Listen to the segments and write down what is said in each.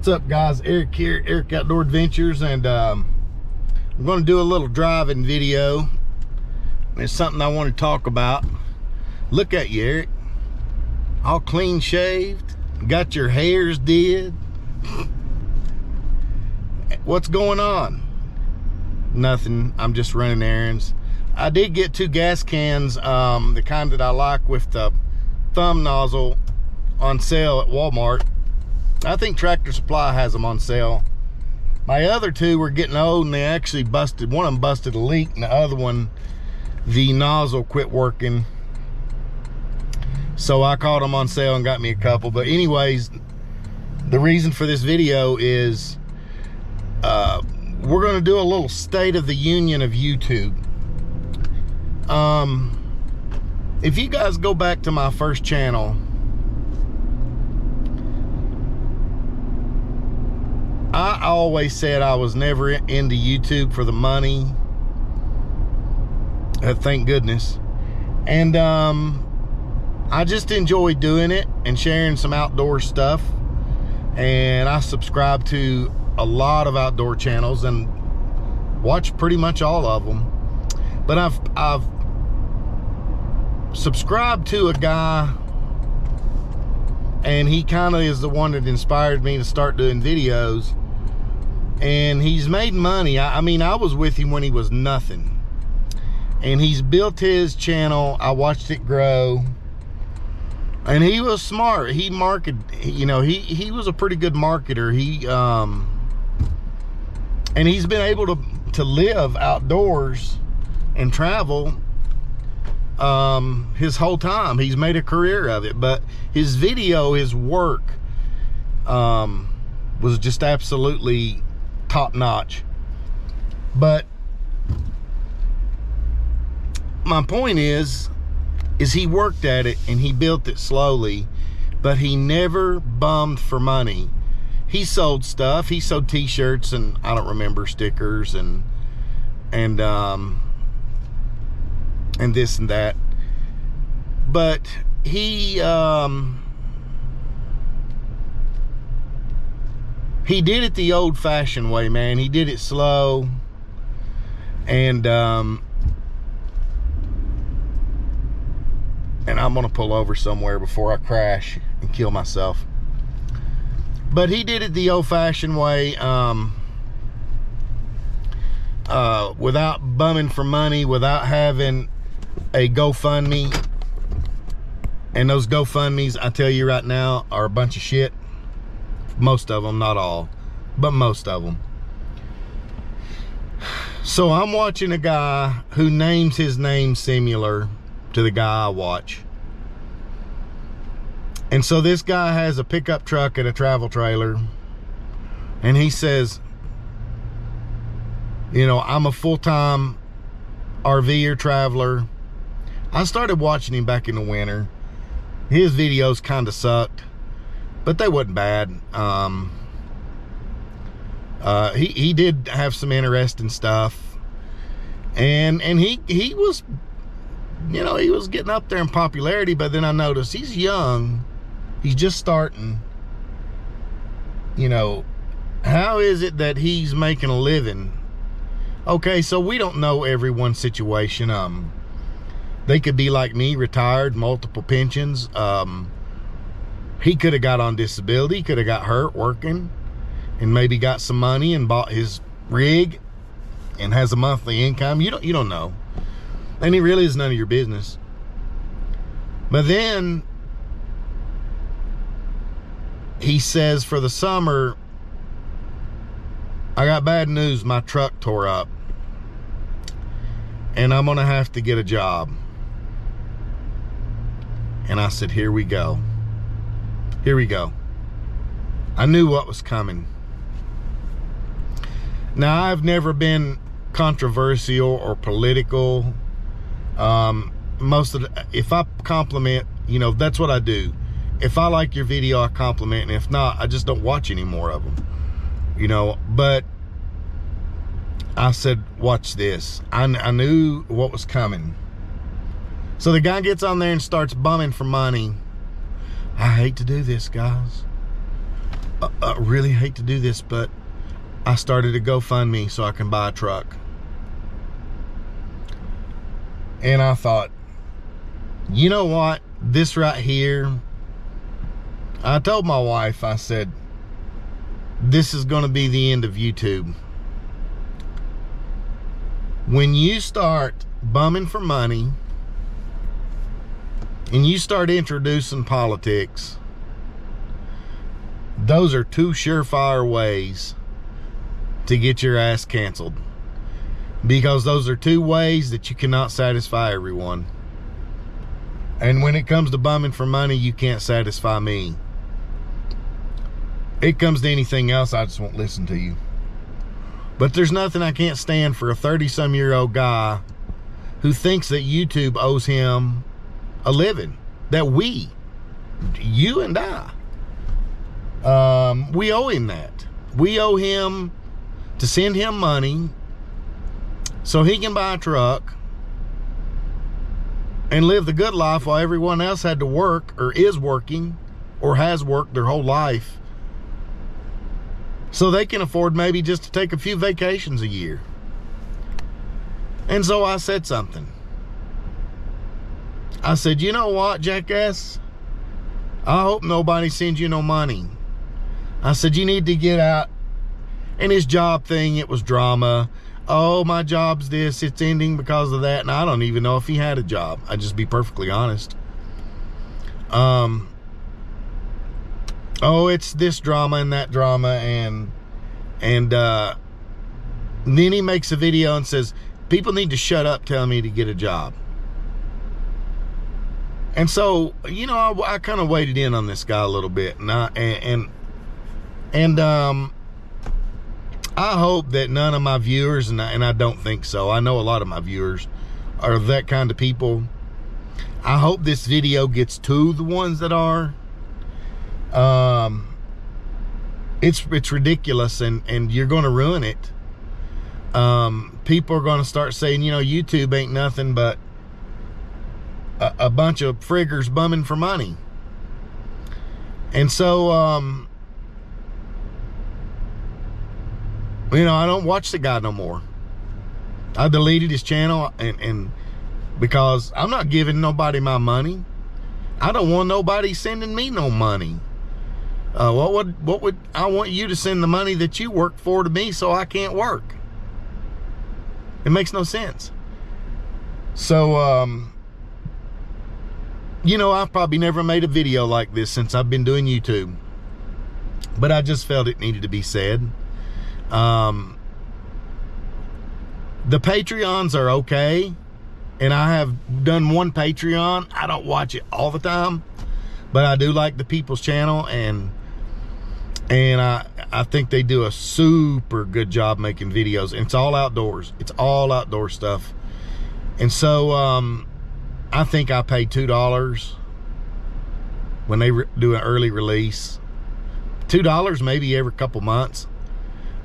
What's up, guys? Eric here, Eric Outdoor Adventures, and I'm going to do a little driving video. It's something I want to talk about. Look at you, Eric, all clean shaved, got your hairs did. What's going on? Nothing. I'm just running errands. I did get 2 gas cans, the kind that I like with the thumb nozzle, on sale at Walmart. I think Tractor Supply has them on sale. My other 2 were getting old, and they actually busted. One of them busted a leak, and the other one, the nozzle quit working. So I caught them on sale and got me a couple. But anyways, the reason for this video is we're going to do a little state of the union of YouTube. If you guys go back to my first channel, I always said I was never into YouTube for the money. Thank goodness. And I just enjoy doing it and sharing some outdoor stuff. And I subscribe to a lot of outdoor channels and watch pretty much all of them. But I've subscribed to a guy, and he kind of is the one that inspired me to start doing videos. And he's made money. I mean, I was with him when he was nothing. And he's built his channel. I watched it grow. And he was smart. He marketed, you know, he was a pretty good marketer. And he's been able to live outdoors and travel his whole time. He's made a career of it. But his video, his work, was just absolutely top notch. But my point is he worked at it and he built it slowly, but he never bummed for money. He sold stuff. He sold t-shirts and I don't remember, stickers and this and that. But he did it the old-fashioned way, man. He did it slow, and I'm gonna pull over somewhere before I crash and kill myself. But he did it the old-fashioned way, without bumming for money, without having a GoFundMe. And those GoFundMes, I tell you right now, are a bunch of shit. Most of them, not all, but most of them. So I'm watching a guy who names his name similar to the guy I watch. And so this guy has a pickup truck and a travel trailer. And he says, you know, I'm a full-time RVer traveler. I started watching him back in the winter. His videos kind of sucked, but they wasn't bad. He did have some interesting stuff, and he was, you know, he was getting up there in popularity. But then I noticed he's young, he's just starting. You know, how is it that he's making a living? Okay, so we don't know everyone's situation. They could be like me, retired, multiple pensions. He could have got on disability, could have got hurt working, and maybe got some money and bought his rig and has a monthly income. You don't know. And it really is none of your business. But then he says, for the summer, I got bad news, my truck tore up and I'm gonna have to get a job. And I said, here we go. Here we go. I knew what was coming. Now, I've never been controversial or political. If I compliment, you know, that's what I do. If I like your video, I compliment, and if not, I just don't watch any more of them. You know, but I said, watch this. I knew what was coming. So the guy gets on there and starts bumming for money. I hate to do this, guys. I really hate to do this, but I started a GoFundMe so I can buy a truck. And I thought, you know what? This right here, I told my wife, I said, this is going to be the end of YouTube. When you start bumming for money and you start introducing politics, those are two surefire ways to get your ass canceled, because those are two ways that you cannot satisfy everyone. And when it comes to bumming for money, you can't satisfy me. It comes to anything else, I just won't listen to you. But there's nothing I can't stand for a 30-some-year-old guy who thinks that YouTube owes him a living. That we, you and I, we owe him that. We owe him to send him money so he can buy a truck and live the good life while everyone else had to work, or is working, or has worked their whole life, so they can afford maybe just to take a few vacations a year. And so I said something. I said, you know what, jackass? I hope nobody sends you no money. I said, you need to get out. And his job thing, it was drama. Oh, my job's this, it's ending because of that. And I don't even know if he had a job. I'd just be perfectly honest. Oh, it's this drama and that drama, and then he makes a video and says, people need to shut up telling me to get a job. And so, you know, I kind of waded in on this guy a little bit, and I hope that none of my viewers, and I don't think so, I know a lot of my viewers are that kind of people. I hope this video gets to the ones that are. It's ridiculous, and you're going to ruin it. People are going to start saying, you know, YouTube ain't nothing but a bunch of friggers bumming for money. And so, you know, I don't watch the guy no more. I deleted his channel, and because I'm not giving nobody my money. I don't want nobody sending me no money. What would I want you to send the money that you work for to me so I can't work? It makes no sense. So, you know, I've probably never made a video like this since I've been doing YouTube, but I just felt it needed to be said. The Patreons are okay, and I have done one Patreon. I don't watch it all the time, but I do like the People's Channel, and I think they do a super good job making videos, and it's all outdoors. It's all outdoor stuff. And so I think I pay $2 when they do an early release. $2 maybe every couple months.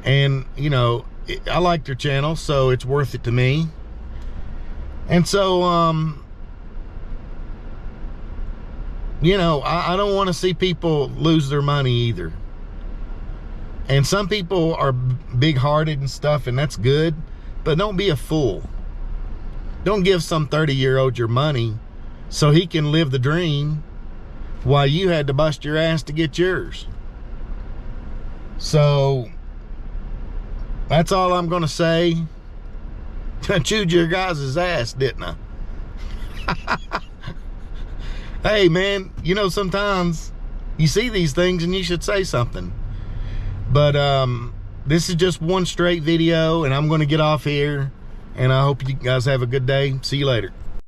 And, you know, I like their channel, so it's worth it to me. And so, you know, I don't want to see people lose their money either. And some people are big-hearted and stuff, and that's good, but don't be a fool. Don't give some 30-year-old your money so he can live the dream while you had to bust your ass to get yours. So that's all I'm going to say. I chewed your guys' ass, didn't I? Hey, man, you know, sometimes you see these things and you should say something. But this is just one straight video, and I'm going to get off here. And I hope you guys have a good day. See you later.